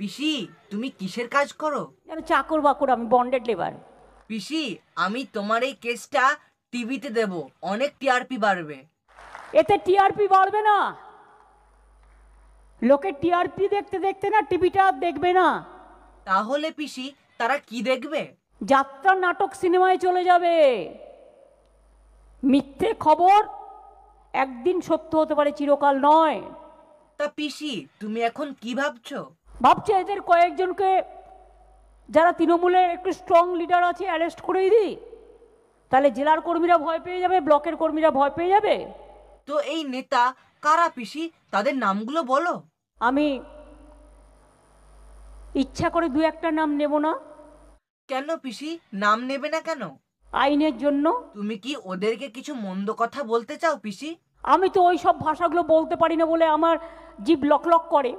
পিসি, তুমি কিসের কাজ করো? যেন চাকর বাকর, আমি বন্ডেড লেবার। পিসি, আমি তোমার এই কেসটা টিভিতে দেব, অনেক টিআরপি বাড়বে। এতে টিআরপি বাড়বে না, লোকে টিআরপি দেখতে দেখতে না টিভিটা আর দেখবে না। তাহলে পিসি, তারা কি দেখবে? যাত্রা, নাটক, সিনেমায় চলে যাবে। মিথ্যে খবর একদিন সত্য হতে পারে, চিরকাল নয়। তা পিসি, তুমি এখন কি ভাবছো? ভাবছে এদের কয়েকজনকে, যারা তৃণমূলের একটু স্ট্রং লিডার আছে, অ্যারেস্ট করেই দিই, তাহলে জেলার কর্মীরা ভয় পেয়ে যাবে, ব্লকের কর্মীরা ভয় পেয়ে যাবে। তো এই নেতা কারা পিসি? তাদের নামগুলো বলো। আমি ইচ্ছা করে দু একটা নাম নেব না। কেন পিসি, নাম নেবে না কেন? আইনের জন্য। তুমি কি ওদেরকে কিছু মন্দ কথা বলতে চাও পিসি? আমি তো ওই সব ভাষাগুলো বলতে পারি না বলে আমার জিভ লক লক করে।